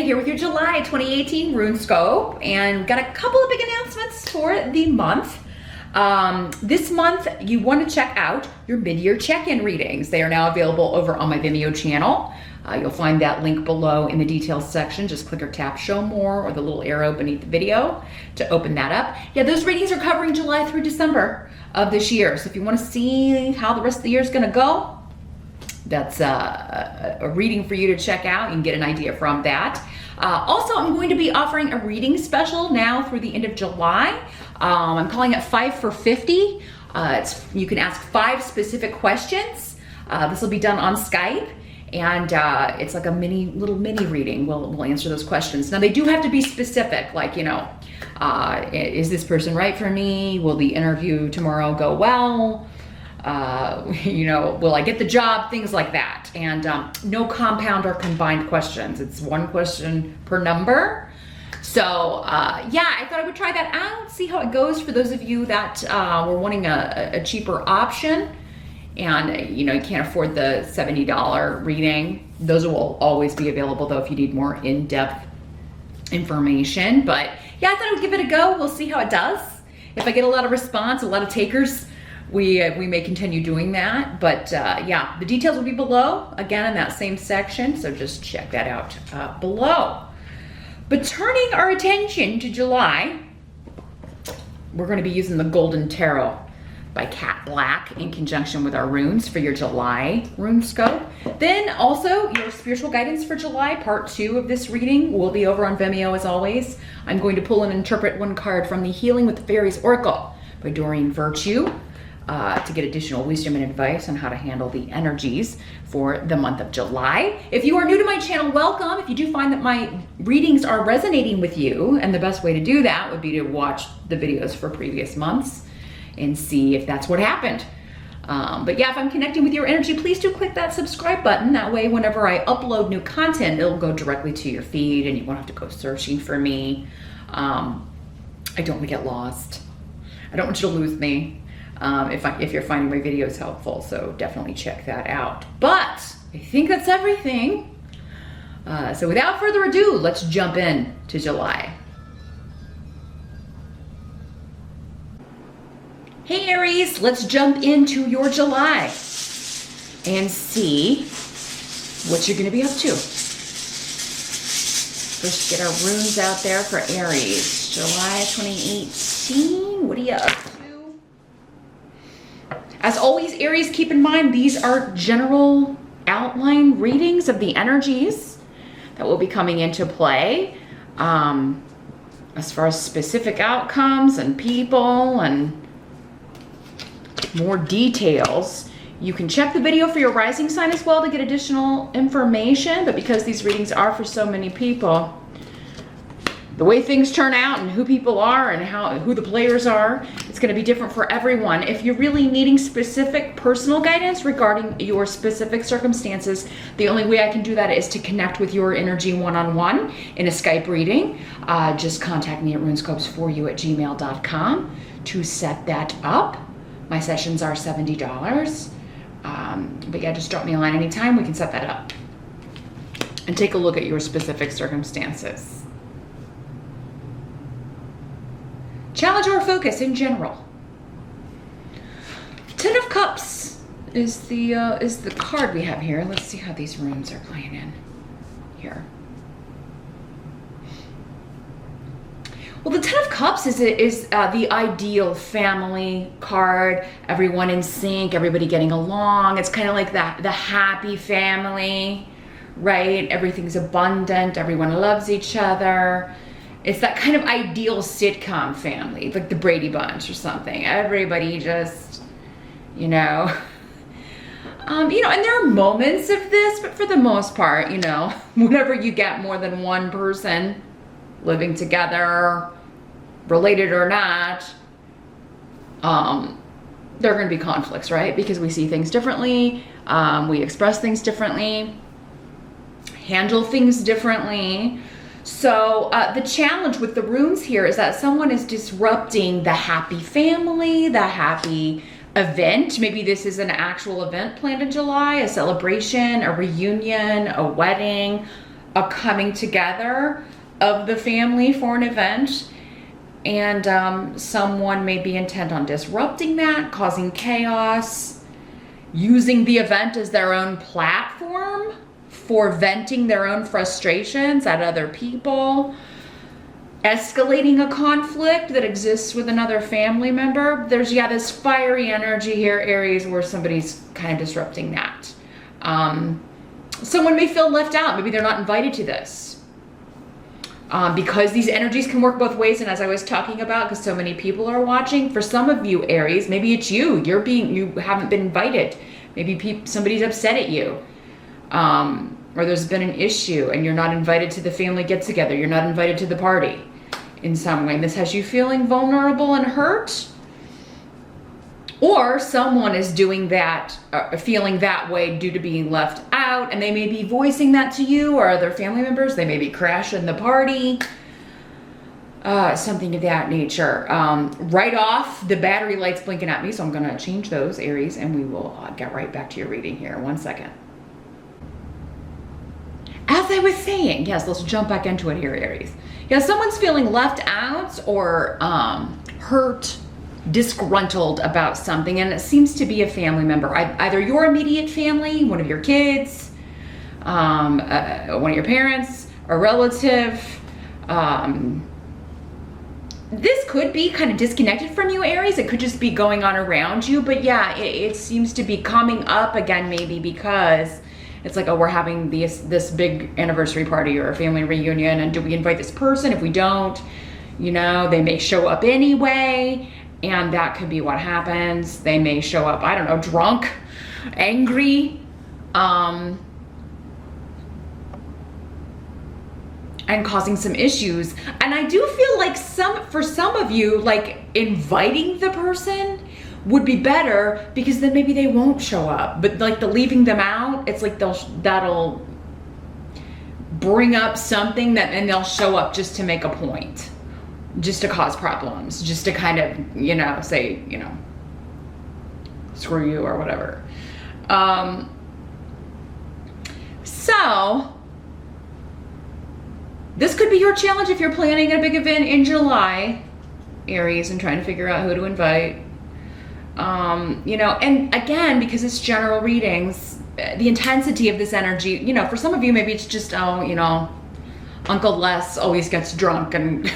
here with your July 2018 RuneScope, and got a couple of big announcements for the month. This month, you want to check out your mid-year check-in readings. They are now available over on my Vimeo channel. You'll find that link below in the details section. Just click or tap show more or the little arrow beneath the video to open that up. Yeah, those readings are covering July through December of this year. So if you want to see how the rest of the year is going to go, that's a reading for you to check out. You can get an idea from that. Also, I'm going to be offering a reading special now through the end of July. I'm calling it 5 for 50. You can ask 5 specific questions. This will be done on Skype, and it's like a little mini reading. We'll answer those questions. Now, they do have to be specific, like, is this person right for me? Will the interview tomorrow go well? Will I get the job? Things like that. And no compound or combined questions. It's one question per number. So yeah, I thought I would try that out, see how it goes for those of you that were wanting a cheaper option and you can't afford the $70 reading. Those will always be available though if you need more in-depth information. But yeah, I thought I would give it a go. We'll see how it does. If I get a lot of response, a lot of takers, we may continue doing that. But yeah, the details will be below, again, in that same section. So just check that out below. But turning our attention to July, we're going to be using the Golden Tarot by Cat Black in conjunction with our runes for your July RuneScope. Then also your spiritual guidance for July, part 2 of this reading will be over on Vimeo as always. I'm going to pull and interpret one card from the Healing with the Fairies Oracle by Doreen Virtue to get additional wisdom and advice on how to handle the energies for the month of July. If you are new to my channel, welcome. If you do find that my readings are resonating with you, and the best way to do that would be to watch the videos for previous months and see if that's what happened. But yeah, if I'm connecting with your energy, please do click that subscribe button. That way, whenever I upload new content, it'll go directly to your feed and you won't have to go searching for me. I don't want to get lost. I don't want you to lose me. If you're finding my videos helpful, so definitely check that out. But I think that's everything. So without further ado, let's jump in to July. Hey Aries, let's jump into your July and see what you're going to be up to. First, get our runes out there for Aries. July 2018, what are you up to? As always, Aries, keep in mind, these are general outline readings of the energies that will be coming into play. As far as specific outcomes and people and more details, you can check the video for your rising sign as well to get additional information. But because these readings are for so many people, the way things turn out and who people are and who the players are, it's going to be different for everyone. If you're really needing specific personal guidance regarding your specific circumstances, the only way I can do that is to connect with your energy one-on-one in a Skype reading. Just contact me at runescopes4you@gmail.com to set that up. My sessions are $70. But yeah, just drop me a line anytime. We can set that up and take a look at your specific circumstances. Challenge or focus in general. 10 of Cups is the card we have here. Let's see how these runes are playing in here. Well, the 10 of Cups is the ideal family card. Everyone in sync, everybody getting along. It's kind of like the happy family, right? Everything's abundant. Everyone loves each other. It's that kind of ideal sitcom family, like the Brady Bunch or something. Everybody just, and there are moments of this, but for the most part, whenever you get more than one person living together, related or not, there are going to be conflicts, right? Because we see things differently, we express things differently, handle things differently. So the challenge with the runes here is that someone is disrupting the happy family, the happy event. Maybe this is an actual event planned in July, a celebration, a reunion, a wedding, a coming together of the family for an event. And someone may be intent on disrupting that, causing chaos, using the event as their own platform for venting their own frustrations at other people, escalating a conflict that exists with another family member. There's, yeah, this fiery energy here, Aries, where somebody's kind of disrupting that. Someone may feel left out. Maybe they're not invited to this. Because these energies can work both ways, and as I was talking about, because so many people are watching, for some of you, Aries, maybe it's you. You haven't been invited. Maybe somebody's upset at you. Or there's been an issue and you're not invited to the family get-together. You're not invited to the party in some way. And this has you feeling vulnerable and hurt. Or someone is doing that, feeling that way due to being left out, and they may be voicing that to you or other family members. They may be crashing the party, something of that nature. Right off, the battery light's blinking at me, so I'm going to change those, Aries, and we will get right back to your reading here. 1 second. As I was saying, yes, let's jump back into it here, Aries. Yeah, someone's feeling left out or hurt, disgruntled about something, and it seems to be a family member, either your immediate family, one of your kids, one of your parents, a relative. This could be kind of disconnected from you, Aries. It could just be going on around you, but yeah, it seems to be coming up again, maybe because it's like, oh, we're having this big anniversary party or a family reunion, and do we invite this person? If we don't, you know, they may show up anyway. And that could be what happens. They may show up, I don't know, drunk, angry, and causing some issues. And I do feel like for some of you, like inviting the person would be better, because then maybe they won't show up. But like the leaving them out, it's like that'll bring up something and they'll show up just to make a point. Just to cause problems, just to kind of, you know, say, you know, screw you or whatever. So this could be your challenge if you're planning a big event in July, Aries, and trying to figure out who to invite. You know, and again, because it's general readings, the intensity of this energy, you know, for some of you, maybe it's just, oh, you know, Uncle Les always gets drunk and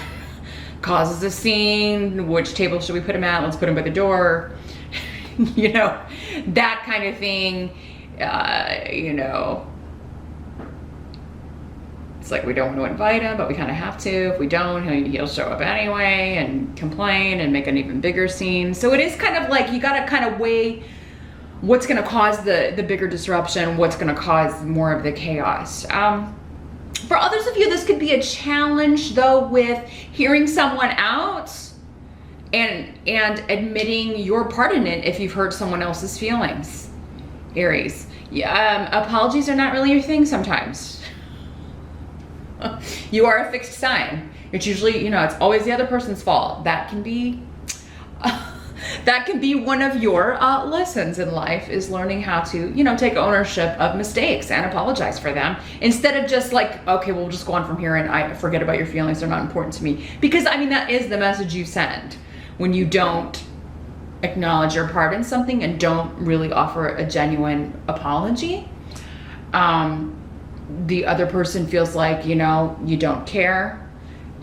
causes a scene. Which table should we put him at? Let's put him by the door. You know, that kind of thing. You know, it's like we don't want to invite him, but we kind of have to. If we don't, he'll show up anyway and complain and make an even bigger scene. So it is kind of like you got to kind of weigh what's going to cause the bigger disruption, what's going to cause more of the chaos. For others of you, this could be a challenge, though, with hearing someone out and admitting your part in it if you've hurt someone else's feelings, Aries. Yeah, apologies are not really your thing sometimes. You are a fixed sign. It's usually, you know, it's always the other person's fault. That can be one of your lessons in life, is learning how to, you know, take ownership of mistakes and apologize for them, instead of just like, okay, we'll just go on from here and I forget about your feelings. They're not important to me. Because I mean, that is the message you send when you don't acknowledge your part in something and don't really offer a genuine apology. The other person feels like, you know, you don't care.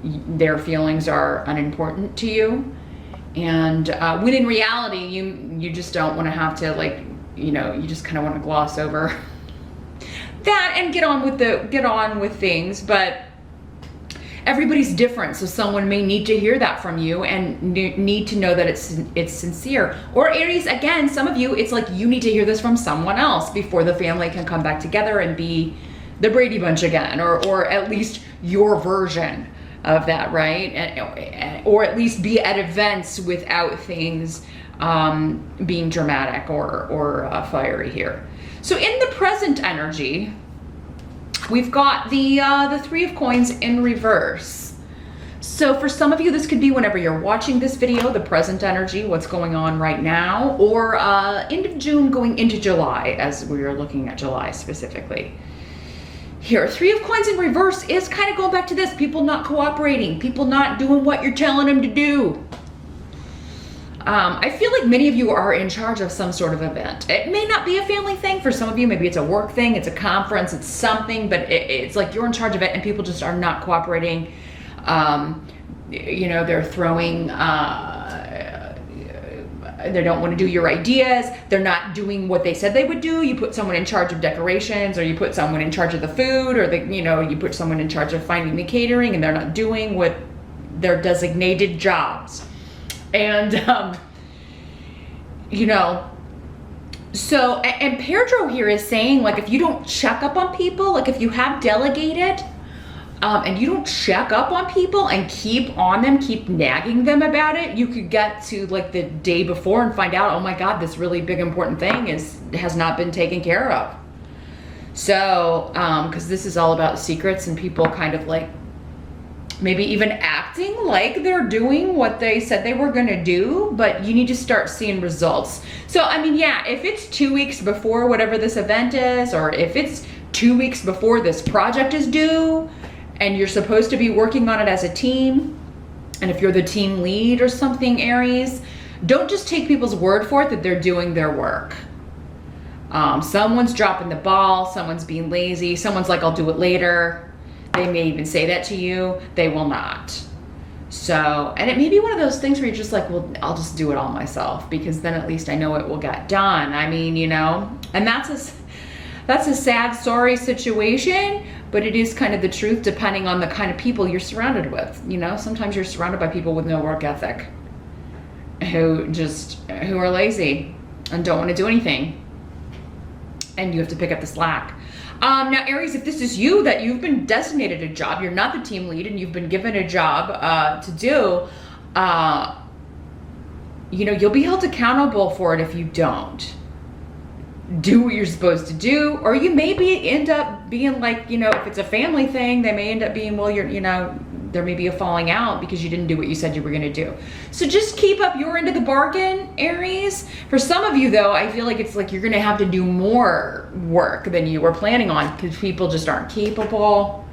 Their feelings are unimportant to you. And when in reality, you just don't want to have to, like, you know, you just kind of want to gloss over that and get on with things. But everybody's different, so someone may need to hear that from you and need to know that it's sincere. Or Aries, again, some of you, it's like you need to hear this from someone else before the family can come back together and be the Brady Bunch again, or at least your version of that, right? Or at least be at events without things being dramatic or fiery here. So in the present energy, we've got the Three of Coins in reverse. So for some of you, this could be whenever you're watching this video, the present energy, what's going on right now, or end of June going into July, as we are looking at July specifically Here, Three of Coins in reverse is kind of going back to this. People not cooperating. People not doing what you're telling them to do. I feel like many of you are in charge of some sort of event. It may not be a family thing for some of you. Maybe it's a work thing. It's a conference. It's something. But it's like you're in charge of it and people just are not cooperating. You know, they're throwing... they don't want to do your ideas. They're not doing what they said they would do. You put someone in charge of decorations, or you put someone in charge of the food, or you know, you put someone in charge of finding the catering, and they're not doing what their designated jobs. And you know, so, and Pedro here is saying, like, if you don't check up on people, like if you have delegated, and you don't check up on people and keep on them, keep nagging them about it, you could get to like the day before and find out, oh my God, this really big important thing has not been taken care of. So, because this is all about secrets and people kind of like maybe even acting like they're doing what they said they were gonna do, but you need to start seeing results. So, I mean, yeah, if it's 2 weeks before whatever this event is, or if it's 2 weeks before this project is due, and you're supposed to be working on it as a team, and if you're the team lead or something, Aries, don't just take people's word for it that they're doing their work. Someone's dropping the ball, someone's being lazy, someone's like, I'll do it later. They may even say that to you, they will not. So, and it may be one of those things where you're just like, well, I'll just do it all myself, because then at least I know it will get done. I mean, you know, and that's a sad, sorry situation, but it is kind of the truth depending on the kind of people you're surrounded with. You know, sometimes you're surrounded by people with no work ethic, who are lazy and don't want to do anything. And you have to pick up the slack. Now, Aries, if this is you, that you've been designated a job, you're not the team lead and you've been given a job to do, you know, you'll be held accountable for it if you don't do what you're supposed to do. Or you maybe end up being like, you know, if it's a family thing, they may end up being, well, you know, there may be a falling out because you didn't do what you said you were going to do. So just keep up your end of the bargain, Aries. For some of you though, I feel like it's like you're going to have to do more work than you were planning on, because people just aren't capable.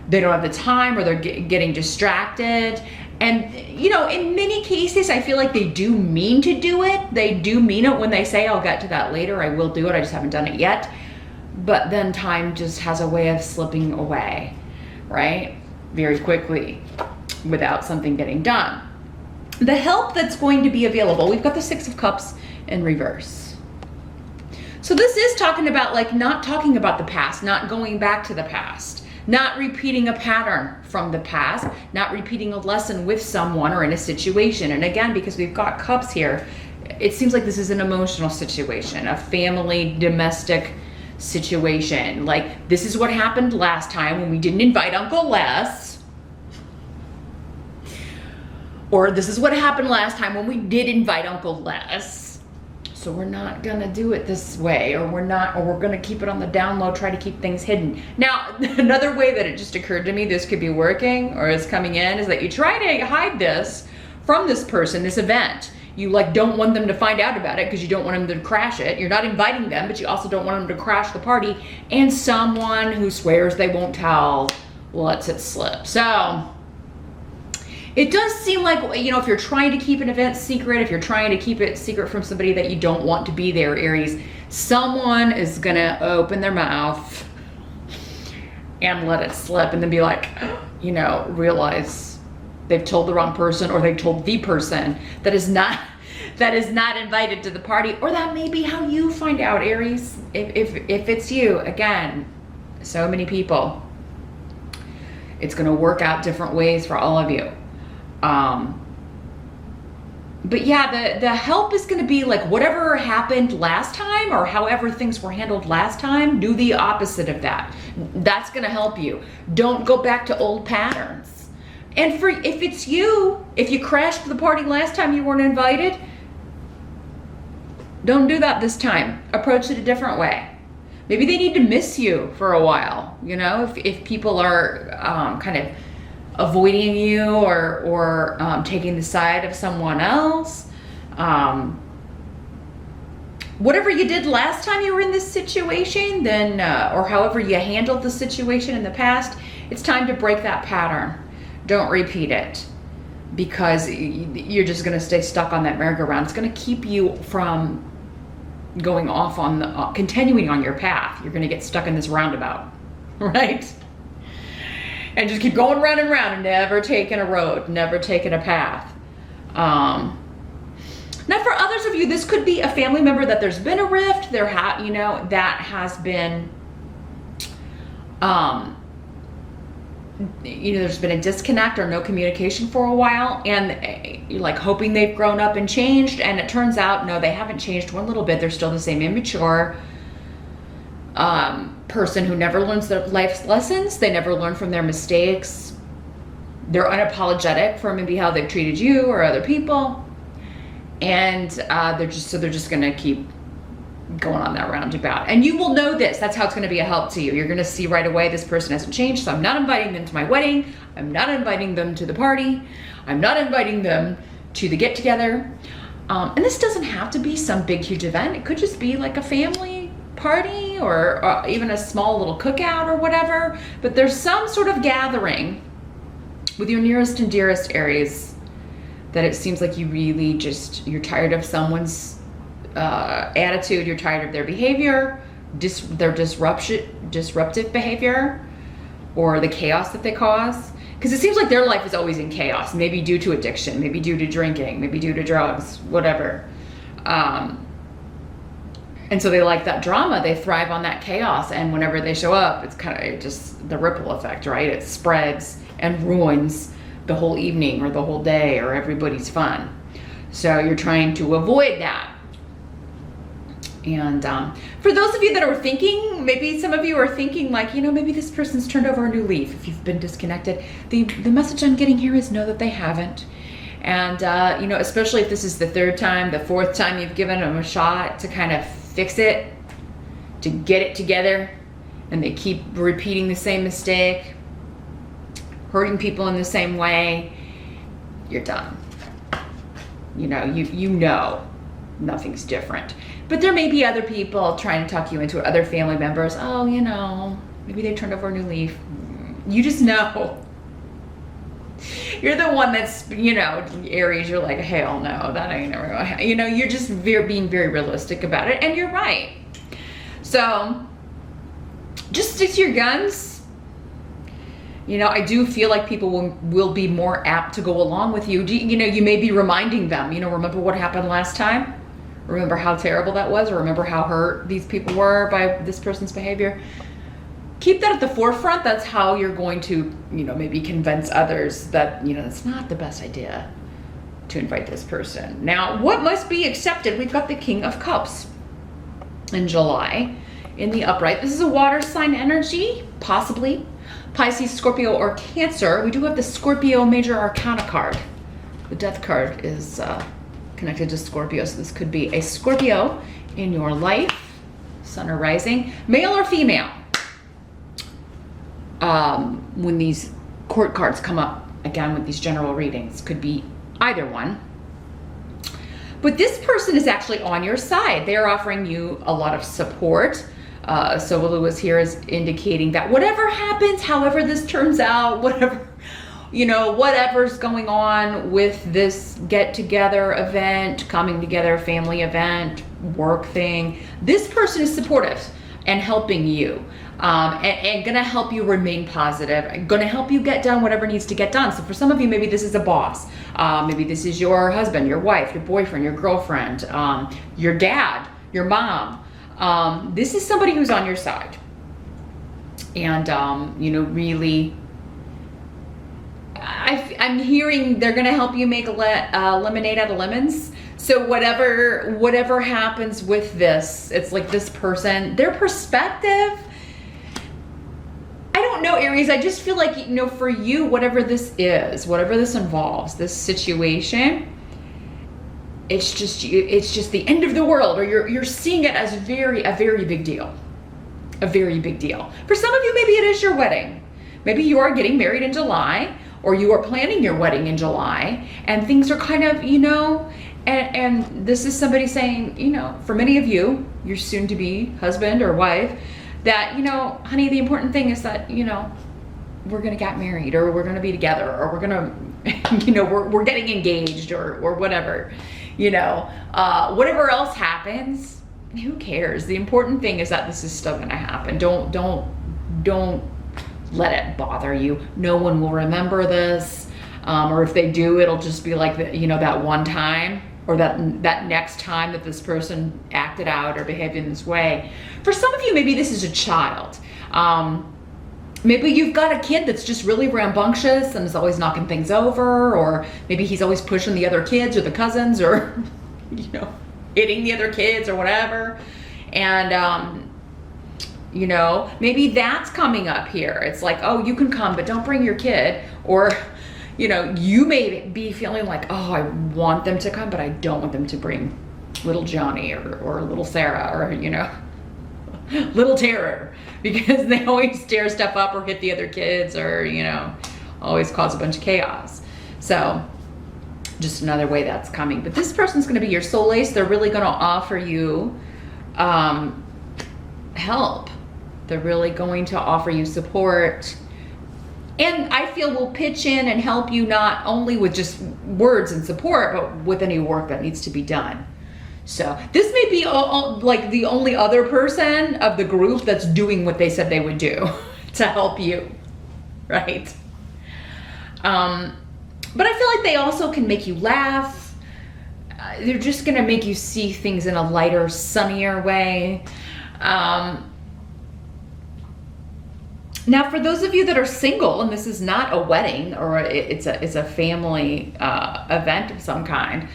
They don't have the time, or they're getting distracted. And, you know, in many cases, I feel like they do mean to do it. They do mean it when they say, I'll get to that later, I will do it, I just haven't done it yet. But then time just has a way of slipping away, right? Very quickly without something getting done. The help that's going to be available, we've got the Six of Cups in reverse. So this is talking about like not talking about the past, not going back to the past, not repeating a pattern from the past, not repeating a lesson with someone or in a situation. And again, because we've got cups here, it seems like this is an emotional situation, a family, domestic situation. Like, this is what happened last time when we didn't invite Uncle Les. Or this is what happened last time when we did invite Uncle Les. So we're not gonna do it this way, or we're gonna keep it on the down low, try to keep things hidden. Now, another way that it just occurred to me this could be working or is coming in is that you try to hide this from this person, this event. You like don't want them to find out about it because you don't want them to crash it. You're not inviting them, but you also don't want them to crash the party. And someone who swears they won't tell lets it slip. So it does seem like, you know, if you're trying to keep an event secret, if you're trying to keep it secret from somebody that you don't want to be there, Aries, someone is gonna open their mouth and let it slip and then be like, you know, realize they've told the wrong person, or they've told the person that is not invited to the party. Or that may be how you find out, Aries, if it's you. Again, so many people, it's gonna work out different ways for all of you. But yeah, the help is going to be like whatever happened last time, or however things were handled last time, do the opposite of that. That's going to help you. Don't go back to old patterns. And if it's you, if you crashed the party last time you weren't invited, don't do that this time. Approach it a different way. Maybe they need to miss you for a while, you know, if people are kind of avoiding you or taking the side of someone else. whatever you did last time you were in this situation, then, or however you handled the situation in the past, it's time to break that pattern. Don't repeat it, because you're just going to stay stuck on that merry-go-round. It's going to keep you from going off on the, continuing on your path. You're going to get stuck in this roundabout, right? And just keep going round and round and never taking a road, never taking a path. Now, for others of you, this could be a family member that there's been a rift. There that has been, there's been a disconnect or no communication for a while, and you're like hoping they've grown up and changed, and it turns out, no, they haven't changed one little bit. They're still the same immature person who never learns their life's lessons. They never learn from their mistakes. They're unapologetic for maybe how they've treated you or other people. And they're just going to keep going on that roundabout. And you will know this. That's how it's going to be a help to you. You're going to see right away this person hasn't changed, so I'm not inviting them to my wedding. I'm not inviting them to the party. I'm not inviting them to the get-together. And this doesn't have to be some big, huge event. It could just be like a family party or even a small little cookout or whatever. But there's some sort of gathering with your nearest and dearest Aries that it seems like you really you're tired of someone's attitude, you're tired of their behavior, their disruptive behavior, or the chaos that they cause. Because it seems like their life is always in chaos, maybe due to addiction, maybe due to drinking, maybe due to drugs, whatever. And so they like that drama, they thrive on that chaos, and whenever they show up, it's kind of just the ripple effect, right? It spreads and ruins the whole evening or the whole day or everybody's fun. So you're trying to avoid that. And for those of you that are thinking, maybe some of you are thinking like, maybe this person's turned over a new leaf. If you've been disconnected, the message I'm getting here is no, that they haven't. And, especially if this is the third time, the fourth time you've given them a shot to kind of fix it, to get it together, and they keep repeating the same mistake, hurting people in the same way, you're done. You know nothing's different. But there may be other people trying to talk you into it, other family members. Oh, maybe they turned over a new leaf. You just know. You're the one that's, Aries, you're like, hell no, that ain't never gonna happen. You're just being very realistic about it, and you're right. So just stick to your guns. I do feel like people will be more apt to go along with you. You may be reminding them, remember what happened last time? Remember how terrible that was? Or remember how hurt these people were by this person's behavior? Keep that at the forefront. That's how you're going to, maybe convince others that, it's not the best idea to invite this person. Now, what must be accepted? We've got the King of Cups in July in the upright. This is a water sign energy, possibly Pisces, Scorpio, or Cancer. We do have the Scorpio Major Arcana card. The Death card is connected to Scorpio, so this could be a Scorpio in your life, sun or rising, male or female. When these court cards come up, again, with these general readings, could be either one. But this person is actually on your side. They're offering you a lot of support. So Lewis here is indicating that whatever happens, however this turns out, whatever's going on with this get-together event, coming together, family event, work thing, this person is supportive and helping you. And gonna help you remain positive, gonna help you get done whatever needs to get done. So for some of you, maybe this is a boss, maybe this is your husband, your wife, your boyfriend, your girlfriend, your dad, your mom. This is somebody who's on your side. And, really, I'm hearing they're gonna help you make lemonade out of lemons. So whatever happens with this, it's like this person, their perspective, I don't know, Aries, I just feel like, for you, whatever this is, whatever this involves, this situation, it's just the end of the world, or you're seeing it as a very big deal. A very big deal. For some of you, maybe it is your wedding. Maybe you are getting married in July, or you are planning your wedding in July, and things are kind of, And this is somebody saying, you know, for many of you, your soon to be husband or wife, that, you know, honey, the important thing is that, you know, we're going to get married, or we're going to be together, or we're going to, you know, we're getting engaged, or whatever, you know, whatever else happens, who cares? The important thing is that this is still going to happen. Don't let it bother you. No one will remember this. Or if they do, it'll just be like, you know, that one time, or that next time that this person acted out or behaved in this way. For some of you, maybe this is a child. Maybe you've got a kid that's just really rambunctious and is always knocking things over, or maybe he's always pushing the other kids or the cousins, or, you know, hitting the other kids or whatever. And, you know, maybe that's coming up here. It's like, oh, you can come, but don't bring your kid. Or, you know, you may be feeling like, oh, I want them to come, but I don't want them to bring little Johnny or little Sarah, or, you know, little terror, because they always tear stuff up or hit the other kids, or, you know, always cause a bunch of chaos. So just another way that's coming. But this person's going to be your soul ace. They're really going to offer you help. They're really going to offer you support. And I feel will pitch in and help you, not only with just words and support, but with any work that needs to be done. So this may be like the only other person of the group that's doing what they said they would do to help you, right? But I feel like they also can make you laugh. They're just gonna make you see things in a lighter, sunnier way. Now, for those of you that are single, and this is not a wedding, or it's a family event of some kind,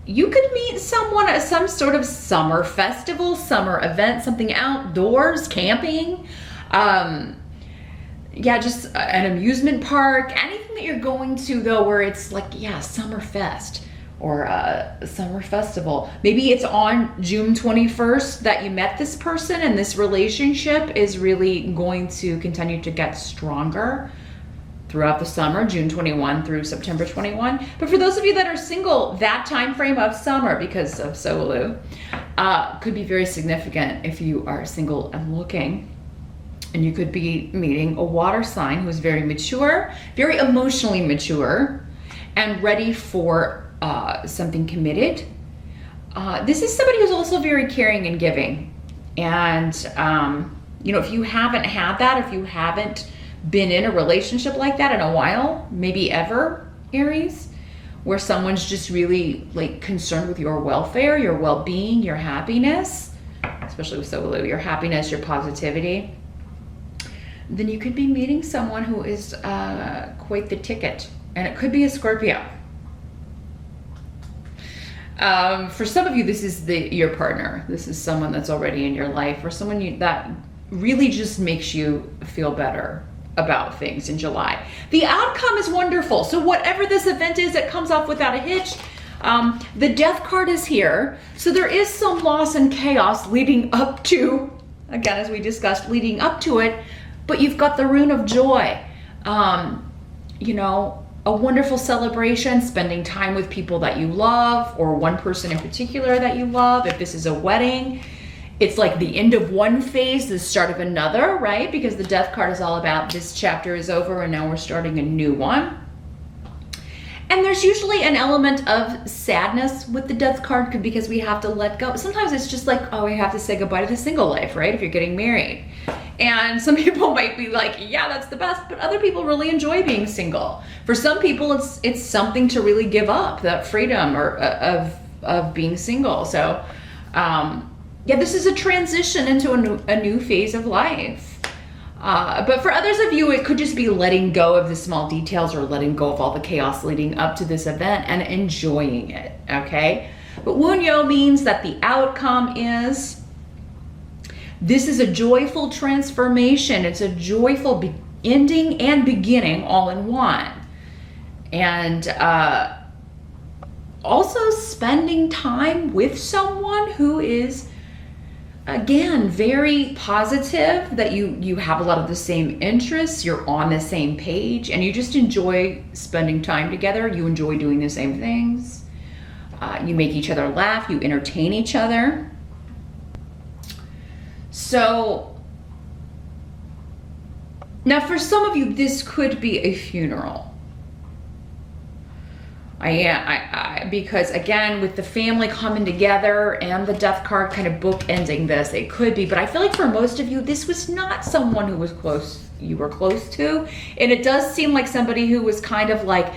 you could meet someone at some sort of summer festival, summer event, something outdoors, camping, yeah, just an amusement park, anything that you're going to, though, where it's like, yeah, summer fest or a summer festival. Maybe it's on June 21st that you met this person, and this relationship is really going to continue to get stronger throughout the summer, June 21 through September 21. But for those of you that are single, that time frame of summer, because of Solu, could be very significant if you are single and looking. And you could be meeting a water sign who's very mature, very emotionally mature, and ready for something committed. This is somebody who's also very caring and giving. And, you know, if you haven't had that, if you haven't been in a relationship like that in a while, maybe ever, Aries, where someone's just really like concerned with your welfare, your well-being, your happiness, especially with Solu, your happiness, your positivity, then you could be meeting someone who is quite the ticket. And it could be a Scorpio. For some of you, this is your partner. This is someone that's already in your life, or someone that really just makes you feel better about things in July. The outcome is wonderful. So whatever this event is, it comes off without a hitch. The death card is here. So there is some loss and chaos leading up to, again, as we discussed, leading up to it. But you've got the rune of joy. You know, a wonderful celebration, spending time with people that you love, or one person in particular that you love. If this is a wedding, it's like the end of one phase, the start of another, right? Because the death card is all about this chapter is over and now we're starting a new one. And there's usually an element of sadness with the death card because we have to let go. Sometimes it's just like, oh, we have to say goodbye to the single life, right? If you're getting married. And some people might be like, yeah, that's the best, but other people really enjoy being single. For some people, it's something to really give up, that freedom or of being single. So, yeah, this is a transition into a new phase of life. But for others of you, it could just be letting go of the small details, or letting go of all the chaos leading up to this event and enjoying it, okay? But Wunyo means that the outcome is, this is a joyful transformation. It's a joyful ending and beginning all in one. And also spending time with someone who is again, very positive that you have a lot of the same interests, you're on the same page, and you just enjoy spending time together. You enjoy doing the same things. You make each other laugh, you entertain each other. So now for some of you, this could be a funeral. Because again, with the family coming together and the death card kind of bookending this, it could be, but I feel like for most of you, this was not someone who was close, you were close to. And it does seem like somebody who was kind of like,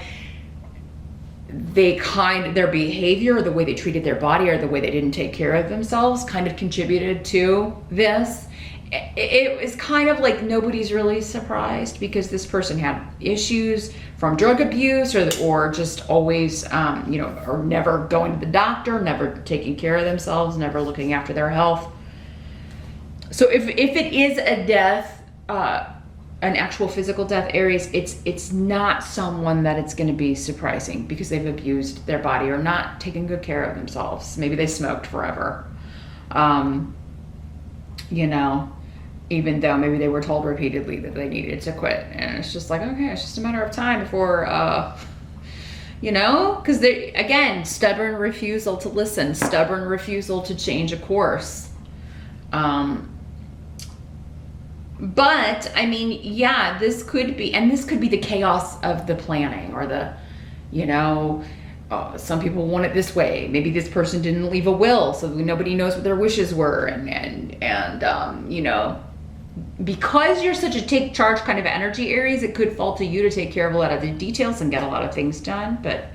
their behavior, or the way they treated their body, or the way they didn't take care of themselves kind of contributed to this. It was kind of like nobody's really surprised, because this person had issues from drug abuse, or just always, or never going to the doctor, never taking care of themselves, never looking after their health. So if it is a death, an actual physical death, Aries, it's not someone that it's going to be surprising, because they've abused their body or not taken good care of themselves. Maybe they smoked forever. Even though maybe they were told repeatedly that they needed to quit. And it's just like, okay, it's just a matter of time before, because they, again, stubborn refusal to listen, stubborn refusal to change a course. But I mean, yeah, this could be the chaos of the planning, or the, some people want it this way. Maybe this person didn't leave a will, so nobody knows what their wishes were, and because you're such a take charge kind of energy, Aries, it could fall to you to take care of a lot of the details and get a lot of things done. But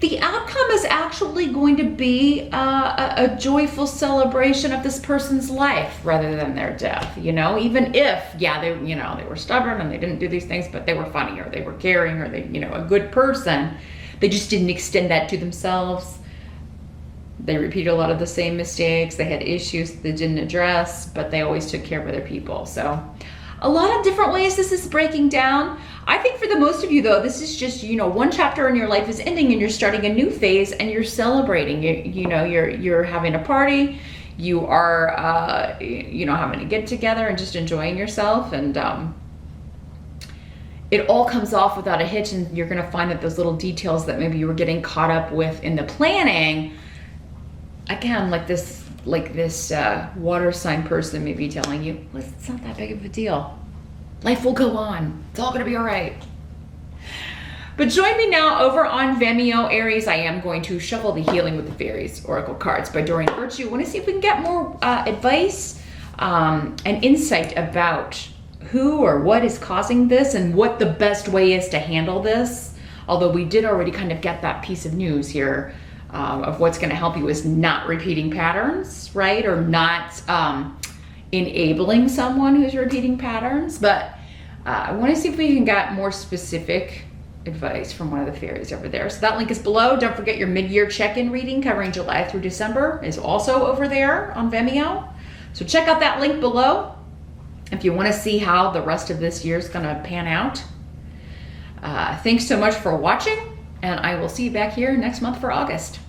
the outcome is actually going to be a joyful celebration of this person's life rather than their death. Even if, they were stubborn and they didn't do these things, but they were funny, or they were caring, or they, a good person. They just didn't extend that to themselves. They repeated a lot of the same mistakes. They had issues they didn't address, but they always took care of other people. So a lot of different ways this is breaking down. I think for the most of you, though, this is just, one chapter in your life is ending and you're starting a new phase, and you're celebrating. You're having a party. You are, having a get together and just enjoying yourself. And it all comes off without a hitch, and you're going to find that those little details that maybe you were getting caught up with in the planning, again, like this water sign person may be telling you, listen, it's not that big of a deal. Life will go on. It's all going to be all right. But join me now over on Vimeo, Aries. I am going to shuffle the Healing with the Fairies Oracle cards by Doreen Virtue. I want to see if we can get more advice and insight about who or what is causing this, and what the best way is to handle this. Although we did already kind of get that piece of news here. Of what's going to help you is not repeating patterns, right? Or not enabling someone who's repeating patterns. But I want to see if we can get more specific advice from one of the fairies over there. So that link is below. Don't forget your mid-year check-in reading covering July through December is also over there on Vimeo. So check out that link below if you want to see how the rest of this year is going to pan out. Thanks so much for watching. And I will see you back here next month for August.